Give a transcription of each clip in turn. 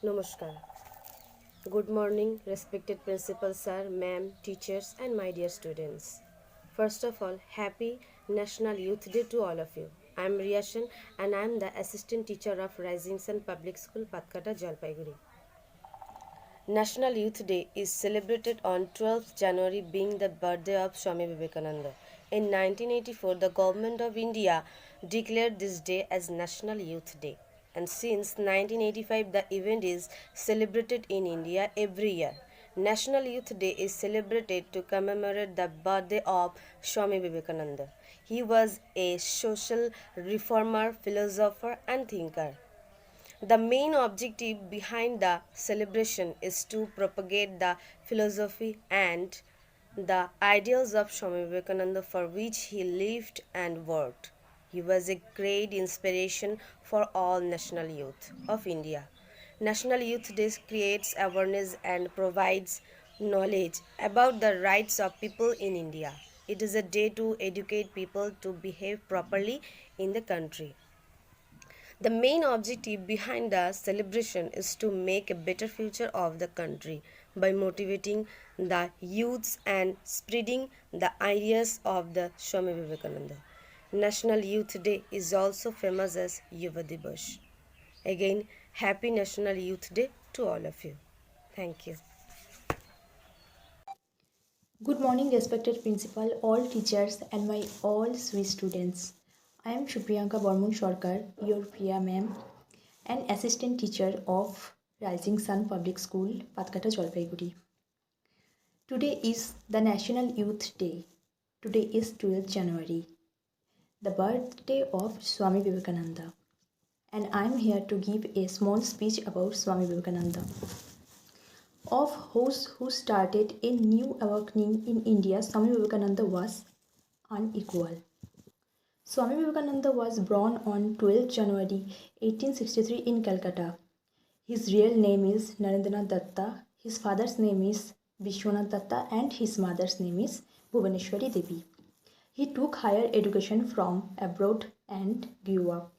Namaskar. Good morning, respected principal sir, ma'am, teachers, and my dear students. First of all, happy National Youth Day to all of you. I am Riyashan and I am the assistant teacher of Rising Sun Public School, Patkata, Jalpaiguri. National Youth Day is celebrated on 12th January, being the birthday of Swami Vivekananda. In 1984, the Government of India declared this day as National Youth Day. And since 1985, the event is celebrated in India every year. National Youth Day is celebrated to commemorate the birthday of Swami Vivekananda. He was a social reformer, philosopher, and thinker. The main objective behind the celebration is to propagate the philosophy and the ideals of Swami Vivekananda, for which he lived and worked. He was a great inspiration for all national youth of India. National Youth Day creates awareness and provides knowledge about the rights of people in India. It is a day to educate people to behave properly in the country. The main objective behind the celebration is to make a better future of the country by motivating the youths and spreading the ideas of the Swami Vivekananda. National Youth Day is also famous as Yuva Diwas. Again, happy National Youth Day to all of you. Thank you. Good morning, respected principal, all teachers, and my all sweet students. I am Shubhriyanka Barmun Sarkar, your Priya ma'am, and assistant teacher of Rising Sun Public School, Patkata, Jalpaiguri. Today is the National Youth Day. Today is 12th January, the birthday of Swami Vivekananda, and I am here to give a small speech about Swami Vivekananda. Of those who started a new awakening in India, Swami Vivekananda was unequal. Swami Vivekananda was born on 12 January 1863 in Calcutta. His real name is Narendranath Datta, his father's name is Vishwanath Datta, and his mother's name is Bhuvaneshwari Devi. He took higher education from abroad and grew up.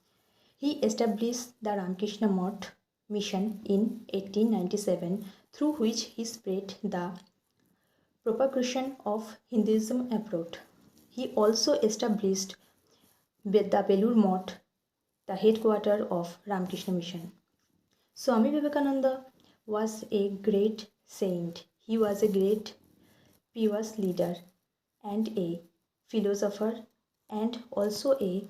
He established the Ramakrishna Math mission in 1897, through which he spread the propagation of Hinduism abroad. He also established the Belur Math, the headquarters of Ramakrishna mission. Swami Vivekananda was a great saint. He was a great pious leader and a philosopher, and also a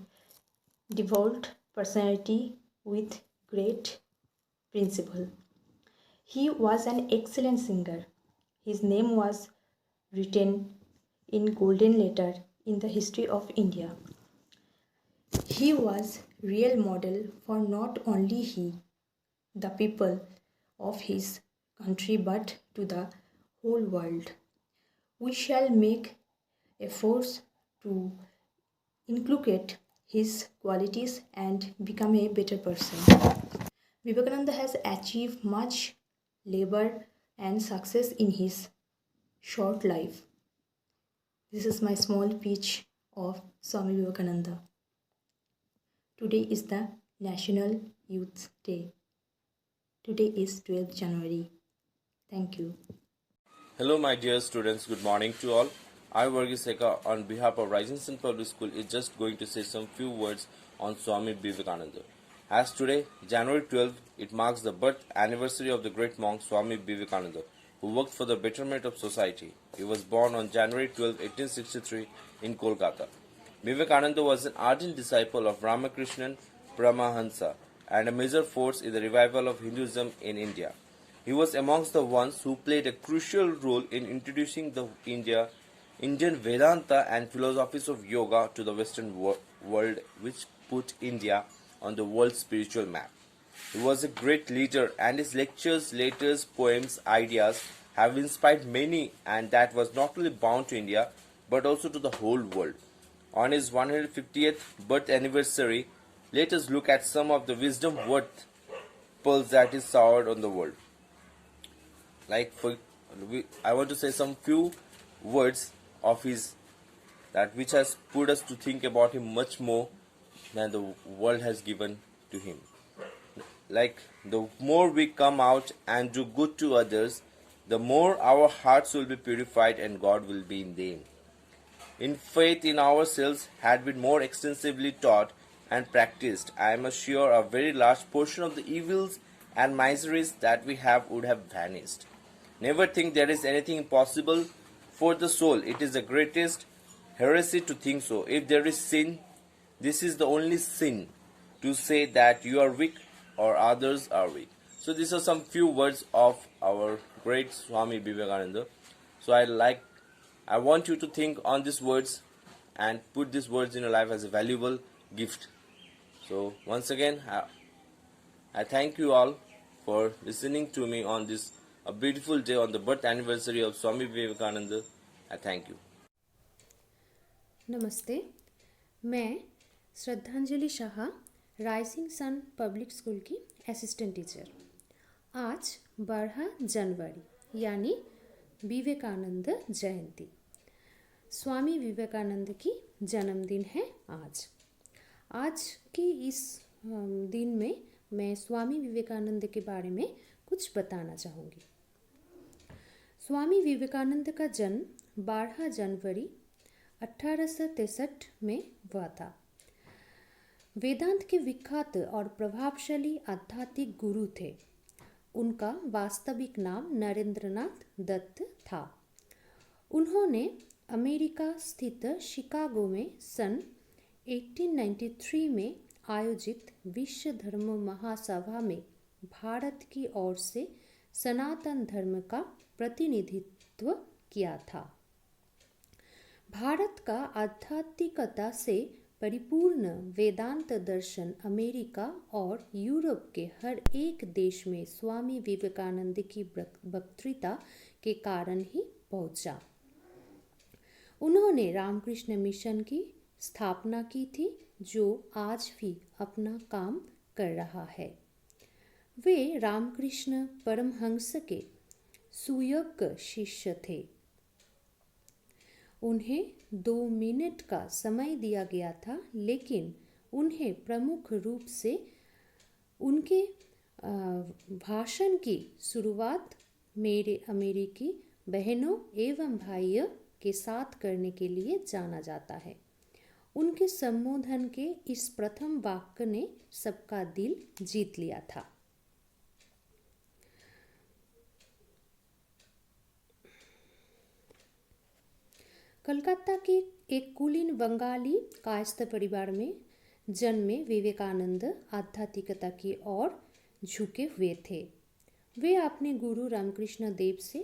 devout personality with great principle. He was an excellent singer. His name was written in golden letter in the history of India. He was real model for not only the people of his country, but to the whole world. We shall make efforts to inculcate his qualities and become a better person. Vivekananda has achieved much labor and success in his short life. This is my small speech of Swami Vivekananda. Today is the National Youth Day. Today is 12th January. Thank you. Hello, my dear students. Good morning to all. I, Varghese Sekha, on behalf of Rising Sun Public School, is just going to say some few words on Swami Vivekananda. As today, January 12th, it marks the birth anniversary of the great monk Swami Vivekananda, who worked for the betterment of society. He was born on January 12, 1863, in Kolkata. Vivekananda was an ardent disciple of Ramakrishnan Paramahansa and a major force in the revival of Hinduism in India. He was amongst the ones who played a crucial role in introducing the Indian Vedanta and philosophies of yoga to the Western world, which put India on the world spiritual map. He was a great leader, and his lectures, letters, poems, ideas have inspired many, and that was not only bound to India but also to the whole world. On his 150th birth anniversary, let us look at some of the wisdom worth pearls that is showered on the world. I want to say some few words of his that which has put us to think about him much more than the world has given to him. like the more we come out and do good to others, the more our hearts will be purified and God will be in them. In faith in ourselves had been more extensively taught and practiced, I am sure a very large portion of the evils and miseries that we have would have vanished. Never think there is anything impossible for the soul. It is the greatest heresy to think so. If there is sin, this is the only sin, to say that you are weak or others are weak. So these are some few words of our great Swami Vivekananda. So I want you to think on these words and put these words in your life as a valuable gift. So once again, I thank you all for listening to me on this a beautiful day on the birth anniversary of Swami Vivekananda. I thank you. नमस्ते, मैं Shraddhanjali Shah rising sun public school की assistant teacher. आज 12 जनवरी यानी विवेकानंद जयंती, स्वामी विवेकानंद की जन्मदिन है आज की इस दिन में मैं स्वामी विवेकानंद के बारे में कुछ बताना चाहूँगी। स्वामी विवेकानंद का जन्म 12 जनवरी 1863 में हुआ था। वेदांत के विख्यात और प्रभावशाली आध्यात्मिक गुरु थे। उनका वास्तविक नाम नरेंद्रनाथ दत्त था। उन्होंने अमेरिका स्थित शिकागो में सन 1893 में आयोजित विश्व धर्म महासभा में भारत की ओर से सनातन धर्म का प्रतिनिधित्व किया था। भारत का आध्यात्मिकता से परिपूर्ण वेदांत दर्शन अमेरिका और यूरोप के हर एक देश में स्वामी विवेकानंद की वक्तृता के कारण ही पहुंचा। उन्होंने रामकृष्ण मिशन की स्थापना की थी, जो आज भी अपना काम कर रहा है। वे रामकृष्ण परमहंस के सुयोग्य शिष्य थे। उन्हें 2 मिनट का समय दिया गया था, लेकिन उन्हें प्रमुख रूप से उनके भाषण की शुरुआत मेरे अमेरिकी बहनों एवं भाइयों के साथ करने के लिए जाना जाता है। उनके संबोधन के इस प्रथम वाक्य ने सबका दिल जीत लिया था। कलकत्ता के एक कुलीन बंगाली कायस्थ परिवार में जन्मे विवेकानंद आध्यात्मिकता की ओर झुके हुए थे। वे अपने गुरु रामकृष्ण देव से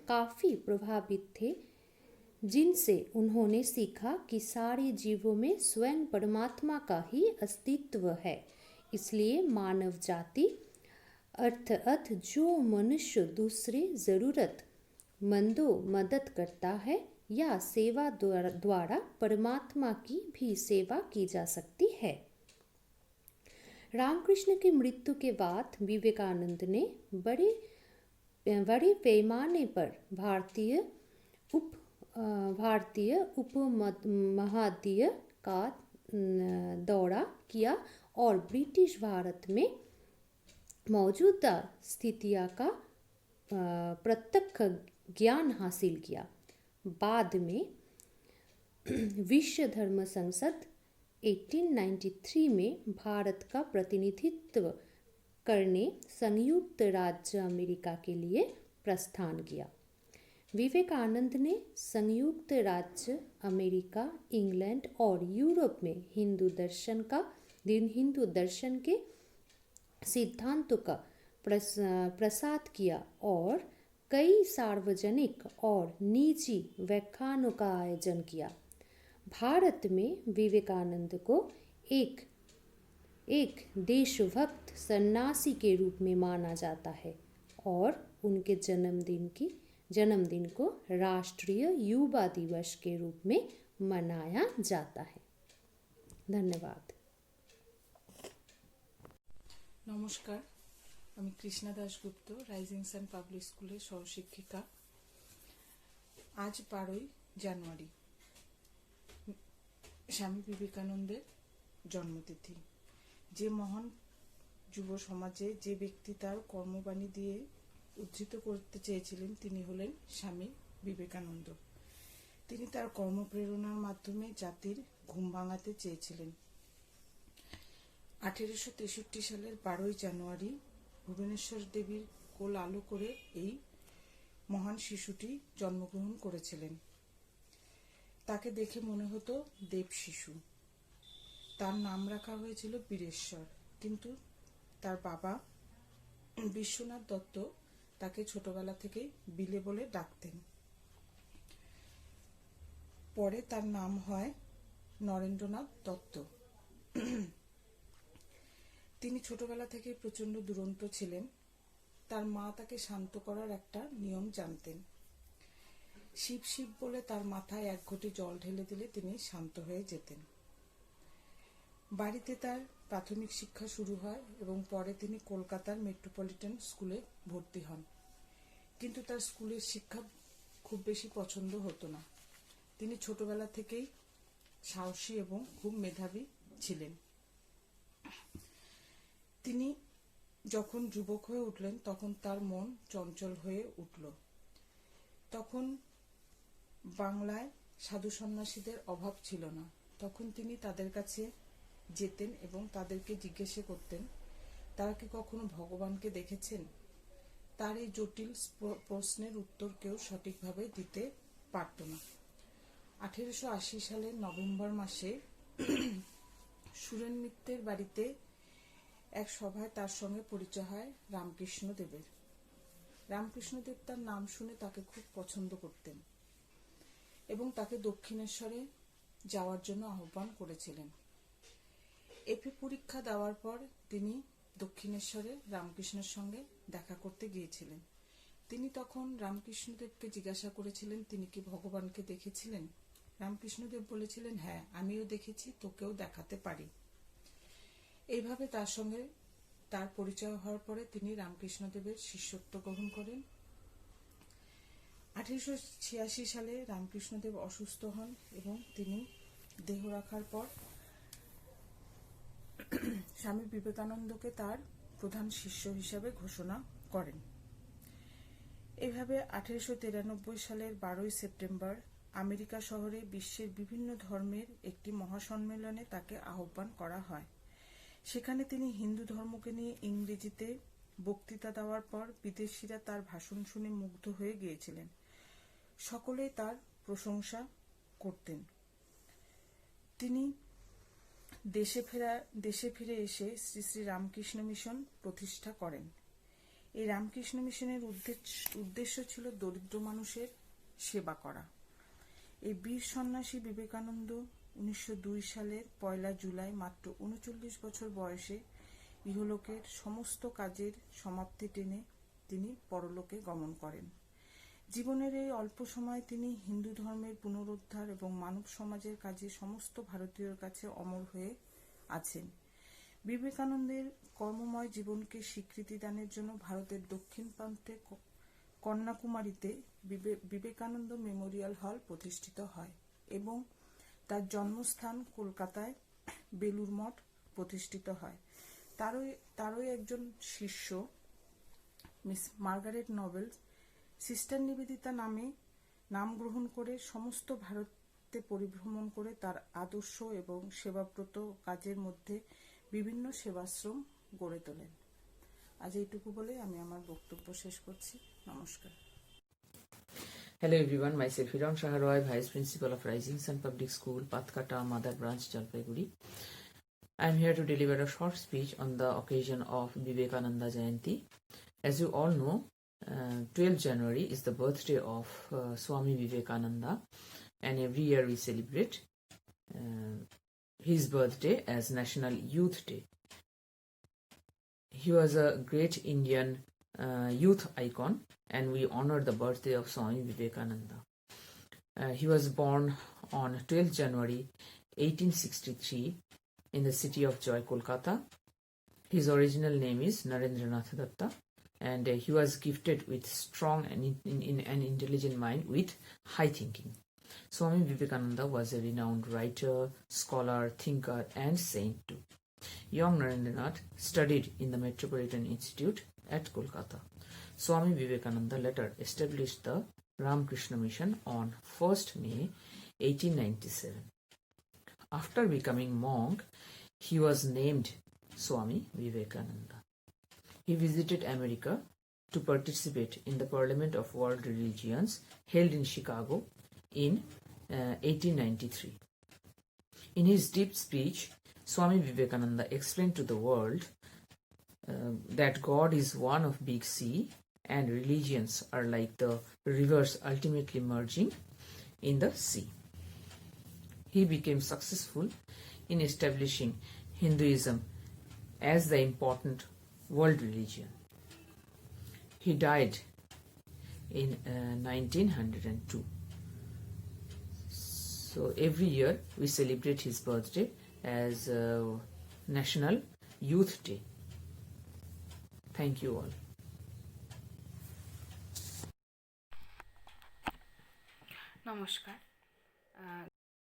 काफ़ी प्रभावित थे, जिनसे उन्होंने सीखा कि सारे जीवों में स्वयं परमात्मा का ही अस्तित्व है। इसलिए मानव जाति अर्थात जो मनुष्य दूसरे ज़रूरत मंदों मदद करता है या सेवा द्वारा परमात्मा की भी सेवा की जा सकती है। रामकृष्ण की मृत्यु के बाद विवेकानंद ने बड़े पैमाने पर भारतीय उपमहाद्वीप का दौरा किया और ब्रिटिश भारत में मौजूदा स्थितियों का प्रत्यक्ष ज्ञान हासिल किया। बाद में विश्व धर्म संसद 1893 में भारत का प्रतिनिधित्व करने संयुक्त राज्य अमेरिका के लिए प्रस्थान किया। विवेकानंद ने संयुक्त राज्य अमेरिका, इंग्लैंड और यूरोप में हिंदू दर्शन के सिद्धांतों का प्रसार किया और कई सार्वजनिक और निजी व्याख्यानों का आयोजन किया। भारत में विवेकानंद को एक देशभक्त सन्यासी के रूप में माना जाता है और उनके जन्मदिन को राष्ट्रीय युवा दिवस के रूप में मनाया जाता है। धन्यवाद। नमस्कार, আমি Krishna Dasgupta rising sun public স্কুলের সহশিক্ষিকা। আজ 12 জানুয়ারি স্বামী বিবেকানন্দের জন্মতিথি। যে মহান যুব সমাজে যে ব্যক্তি তার কর্মবাণী দিয়ে উদ্ধৃত করতে চেয়েছিলেন তিনি হলেন স্বামী বিবেকানন্দ। তিনি তার কর্মপ্রেরণার মাধ্যমে জাতির ঘুম ভাঙাতে চেয়েছিলেন। 1863 সালের 12 জানুয়ারি ভুবনেশ্বর দেবীর কোল আলো করে এই মহান শিশুটি জন্মগ্রহণ করেছিলেন। তাকে দেখে মনে হতো দেব শিশু। তার নাম রাখা হয়েছিল বীরেশ্বর, কিন্তু তার বাবা বিশ্বনাথ দত্ত তাকে ছোটবেলা থেকেই বিলে বলে ডাকতেন। পরে তার নাম হয় নরেন্দ্রনাথ দত্ত। তিনি ছোটবেলা থেকে প্রচন্ড দুরন্ত ছিলেন। তার মা তাকে শান্ত করার একটা নিয়ম জানতেন। শিব শিব বলে তার মাথায় এক ঘটি জল ঢেলে দিলে তিনি শান্ত হয়ে যেতেন। বাড়িতে তার প্রাথমিক শিক্ষা শুরু হয় এবং পরে তিনি কলকাতার মেট্রোপলিটন স্কুলে ভর্তি হন। কিন্তু তার স্কুলের শিক্ষা খুব বেশি পছন্দ হতো না। তিনি ছোটবেলা থেকেই সাহসী এবং খুব মেধাবী ছিলেন। তিনি যখন যুবক হয়ে উঠলেন তখন তার মন চঞ্চল হয়ে উঠল। তখন বাংলায় সাধু সন্ন্যাসীদের অভাব ছিল না। তখন তিনি তাদের কাছে যেতেন এবং তাদেরকে জিজ্ঞাসা করতেন, তারা কি কখনো ভগবানকে দেখেছেন? তার এই জটিল প্রশ্নের উত্তর কেউ সঠিকভাবে দিতে পারত না। 1880 সালের নভেম্বর মাসে সুরেন মিত্রের বাড়িতে এক সভায় তার সঙ্গে পরিচয় হয় রামকৃষ্ণ দেবের। রামকৃষ্ণদেব তার নাম শুনে তাকে খুব পছন্দ করতেন এবং তাকে দক্ষিণেশ্বরে যাওয়ার জন্য আহ্বান করেছিলেন। এপি পরীক্ষা দেওয়ার পর তিনি দক্ষিণেশ্বরে রামকৃষ্ণের সঙ্গে দেখা করতে গিয়েছিলেন। তিনি তখন রামকৃষ্ণদেবকে জিজ্ঞাসা করেছিলেন তিনি কি ভগবানকে দেখেছিলেন। রামকৃষ্ণদেব বলেছিলেন, হ্যাঁ, আমিও দেখেছি, তোকেও দেখাতে পারি। এইভাবে তার সঙ্গে তার পরিচয় হওয়ার পরে তিনি রামকৃষ্ণদেবের শিষ্যত্ব গ্রহণ করেন। 1886 সালে রামকৃষ্ণদেব অসুস্থ হন এবং তিনি দেহ রাখার পর স্বামী বিবেকানন্দকে তার প্রধান শিষ্য হিসাবে ঘোষণা করেন। এভাবে 1893 সালের 12 সেপ্টেম্বর আমেরিকা শহরে বিশ্বের বিভিন্ন ধর্মের একটি মহাসম্মেলনে তাকে আহ্বান করা হয়। সেখানে তিনি হিন্দু ধর্মকে নিয়ে ইংরেজিতে বক্তৃতা দেওয়ার পর বিদেশিরা তার ভাষণ শুনে মুগ্ধ হয়ে গিয়েছিলেন। সকলেই তার প্রশংসা করতেন। তিনি দেশে ফিরে এসে শ্রী শ্রী রামকৃষ্ণ মিশন প্রতিষ্ঠা করেন। এই রামকৃষ্ণ মিশনের উদ্দেশ্য ছিল দরিদ্র মানুষের সেবা করা। এই বীর সন্ন্যাসী বিবেকানন্দ 1902 সালের 1 জুলাই মাত্র 39 বছর বয়সে ইহলোকের সমস্ত কাজের সমাপ্তি টেনে তিনি পরলোকে গমন করেন। জীবনের এই অল্প সময়ে তিনি হিন্দু ধর্মের পুনরুদ্ধার এবং মানব সমাজের কাজে সমস্ত ভারতীয়র কাছে অমর হয়ে আছেন। বিবেকানন্দের কর্মময় জীবনকে স্বীকৃতি দানের জন্য ভারতের দক্ষিণ প্রান্তে কন্যাকুমারীতে বিবেকানন্দ মেমোরিয়াল হল প্রতিষ্ঠিত হয় এবং তার জন্মস্থান কলকাতায় বেলুর মঠ প্রতিষ্ঠিত হয়। তারই একজন শিষ্য miss Margaret Nobel sister Nivedita নাম গ্রহণ করে সমস্ত ভারতে পরিভ্রমণ করে তার আদর্শ এবং সেবাব্রত কাজের মধ্যে বিভিন্ন সেবাশ্রম গড়ে তোলেন। আজ এইটুকু বলে আমি আমার বক্তব্য শেষ করছি। নমস্কার। Hello everyone, myself Hiran Shaharoy, Vice Principal of Rising Sun Public School, Pathkata, Mother Branch, Jalpaiguri. I am here to deliver a short speech on the occasion of Vivekananda Jayanti. As you all know, 12th January is the birthday of Swami Vivekananda, and every year we celebrate his birthday as National Youth Day. He was a great Indian youth icon, and we honor the birthday of Swami Vivekananda. He was born on 12th January 1863 in the city of Joy, Kolkata. His original name is Narendranath Datta, and he was gifted with strong and intelligent mind with high thinking. Swami Vivekananda was a renowned writer, scholar, thinker, and saint too. Young Narendranath studied in the Metropolitan Institute at Kolkata. Swami Vivekananda later established the Ramakrishna Mission on 1st May 1897. After becoming monk, he was named Swami Vivekananda. He visited America to participate in the Parliament of World Religions held in Chicago in 1893. In his deep speech, Swami Vivekananda explained to the world that God is one of big C and religions are like the rivers ultimately merging in the sea. He became successful in establishing Hinduism as the important world religion. He died in 1902. So every year we celebrate his birthday as National Youth Day. Thank you all. নমস্কার,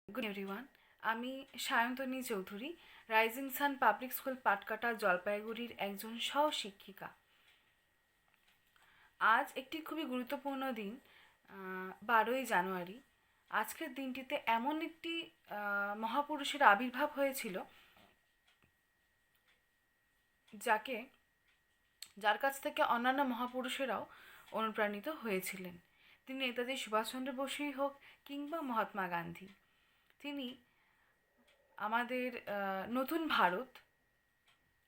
good everyone. আমি Sayantani Chowdhury, rising sun public school Patkata জলপাইগুড়ির একজন সহশিক্ষিকা। আজ একটি খুবই গুরুত্বপূর্ণ দিন, 12ই জানুয়ারি। আজকের দিনটিতে এমন একটি মহাপুরুষের আবির্ভাব হয়েছিল যার কাছ থেকে অন্যান্য মহাপুরুষেরাও অনুপ্রাণিত হয়েছিলেন। তিনি নেতাজি সুভাষচন্দ্র বসুই হোক কিংবা মহাত্মা গান্ধী, তিনি আমাদের নতুন ভারত,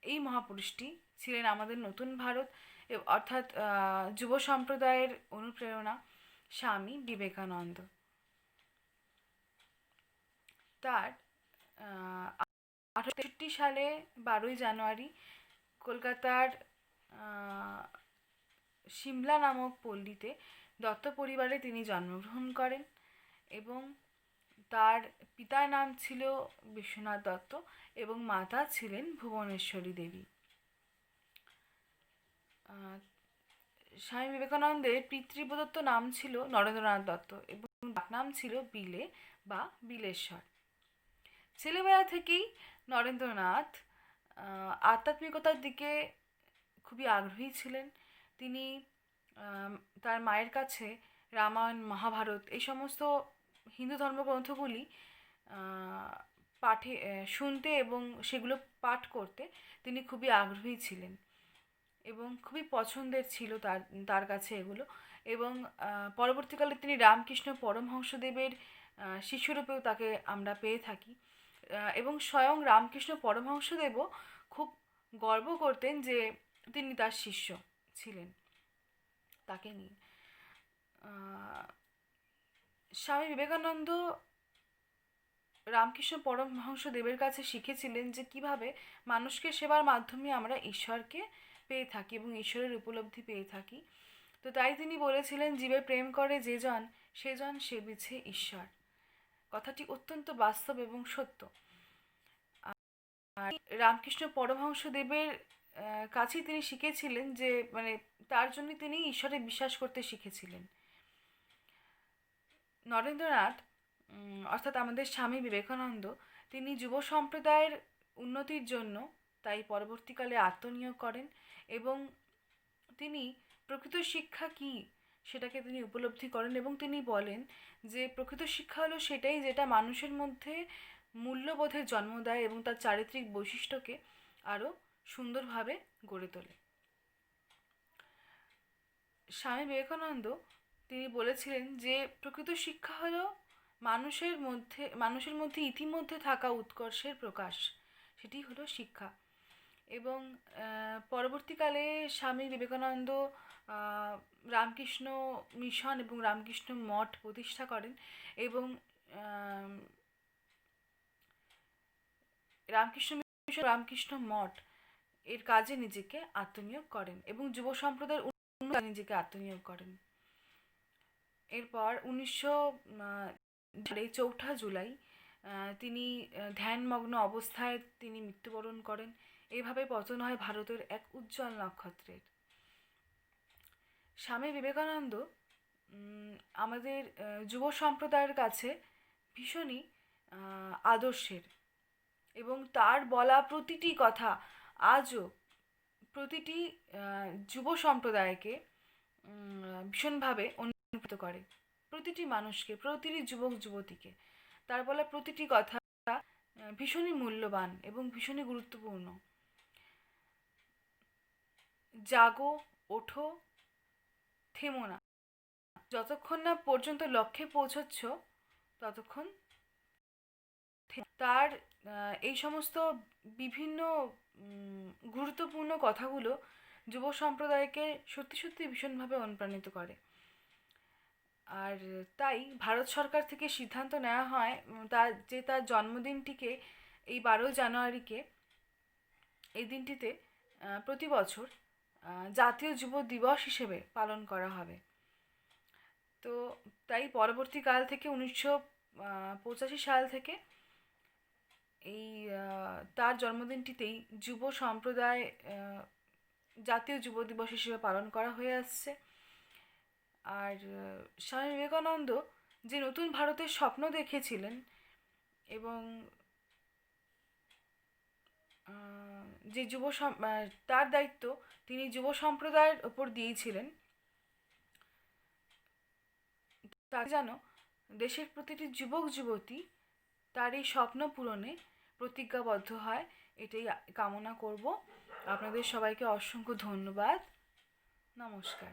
এই মহাপুরুষটি ছিলেন আমাদের নতুন ভারত, অর্থাৎ যুব সম্প্রদায়ের অনুপ্রেরণা স্বামী বিবেকানন্দ। তার 1863 সালে 12ই জানুয়ারি কলকাতার সিমলা নামক পল্লীতে দত্ত পরিবারে তিনি জন্মগ্রহণ করেন এবং তার পিতার নাম ছিল বিশ্বনাথ দত্ত এবং মাতা ছিলেন ভুবনেশ্বরী দেবী। স্বামী বিবেকানন্দের পিতৃপ্রদত্ত নাম ছিল নরেন্দ্রনাথ দত্ত এবং নাম ছিল বিলে বা বিলেশ্বর। ছেলেবেলা থেকেই নরেন্দ্রনাথ আধ্যাত্মিকতার দিকে খুবই আগ্রহী ছিলেন। তিনি তার মায়ের কাছে রামায়ণ, মহাভারত এই সমস্ত হিন্দু ধর্মগ্রন্থগুলি শুনতে এবং সেগুলো পাঠ করতে তিনি খুবই আগ্রহী ছিলেন এবং খুবই পছন্দের ছিল তার কাছে এগুলো। এবং পরবর্তীকালে তিনি রামকৃষ্ণ পরমহংসদেবের শিষ্যরূপেও তাকে আমরা পেয়ে থাকি এবং স্বয়ং রামকৃষ্ণ পরমহংসদেবও খুব গর্ব করতেন যে তিনি তার শিষ্য ছিলেন তাকে নিয়ে। স্বামী বিবেকানন্দ রামকৃষ্ণ পরমহংসদেবের কাছে শিখেছিলেন যে কিভাবে মানুষকে সেবার মাধ্যমে আমরা ঈশ্বরকে পেয়ে থাকি এবং ঈশ্বরের উপলব্ধি পেয়ে থাকি। তো তাই তিনি বলেছিলেন, জীবে প্রেম করে যেজন সেজন সেবিছে ঈশ্বর। কথাটি অত্যন্ত বাস্তব এবং সত্য। আর রামকৃষ্ণ পরমহংসদেবের কাছেই তিনি শিখেছিলেন যে তার জন্য তিনি ঈশ্বরে বিশ্বাস করতে শিখেছিলেন। নরেন্দ্রনাথ অর্থাৎ আমাদের স্বামী বিবেকানন্দ, তিনি যুব সম্প্রদায়ের উন্নতির জন্য তাই পরবর্তীকালে আত্মনিয়োগ করেন এবং তিনি প্রকৃত শিক্ষা কী সেটাকে তিনি উপলব্ধি করেন এবং তিনি বলেন যে প্রকৃত শিক্ষা হলো সেটাই যেটা মানুষের মধ্যে মূল্যবোধের জন্ম দেয় এবং তার চারিত্রিক বৈশিষ্ট্যকে আরও সুন্দরভাবে গড়ে তোলে। স্বামী বিবেকানন্দ তিনি বলেছিলেন যে প্রকৃত শিক্ষা হলো মানুষের মধ্যে ইতিমধ্যে থাকা উৎকর্ষের প্রকাশ, সেটি হলো শিক্ষা। এবং পরবর্তীকালে স্বামী বিবেকানন্দ রামকৃষ্ণ মিশন এবং রামকৃষ্ণ মঠ প্রতিষ্ঠা করেন এবং রামকৃষ্ণ মঠ এর কাজে নিজেকে আত্মনিয়োগ করেন এবং যুব সম্প্রদায়ের উন্নয়নে নিজেকে আত্মনিয়োগ করেন। এরপর 4 জুলাই তিনি ধ্যানমগ্ন অবস্থায় তিনি মৃত্যুবরণ করেন। এইভাবে পতন হয় ভারতের এক উজ্জ্বল নক্ষত্রের। স্বামী বিবেকানন্দ আমাদের যুব সম্প্রদায়ের কাছে ভীষণই আদর্শের এবং তার বলা প্রতিটি কথা আজও প্রতিটি যুব সম্প্রদায়কে ভীষণভাবে অনুপ্রাণিত করে, প্রতিটি মানুষকে, প্রতিটি যুবক যুবতীকে। তার বলা প্রতিটি কথা ভীষণই মূল্যবান এবং ভীষণই গুরুত্বপূর্ণ। জাগো, ওঠো, থেমো না, যতক্ষণ না পর্যন্ত লক্ষ্যে পৌঁছচ্ছ ততক্ষণ তার এই সমস্ত বিভিন্ন গুরুত্বপূর্ণ কথাগুলো যুব সম্প্রদায়কে সত্যি সত্যি ভীষণভাবে অনুপ্রাণিত করে। আর তাই ভারত সরকার থেকে সিদ্ধান্ত নেওয়া হয় তার জন্মদিনটিকে এই 12 জানুয়ারিকে, এই দিনটিতে প্রতি বছর জাতীয় যুব দিবস হিসেবে পালন করা হবে। তো তাই পরবর্তীকাল থেকে 1985 সাল থেকে এই তার জন্মদিনটিতেই যুব সম্প্রদায় জাতীয় যুব দিবস হিসেবে পালন করা হয়ে আসছে। আর স্বামী বিবেকানন্দ যে নতুন ভারতের স্বপ্ন দেখেছিলেন এবং যে তার দায়িত্ব তিনি যুব সম্প্রদায়ের ওপর দিয়েছিলেন, তা যেন দেশের প্রতিটি যুবক যুবতী তার এই স্বপ্ন পূরণে প্রতিজ্ঞাবদ্ধ হয়, এটাই কামনা করব। আপনাদের সবাইকে অসংখ্য ধন্যবাদ। নমস্কার।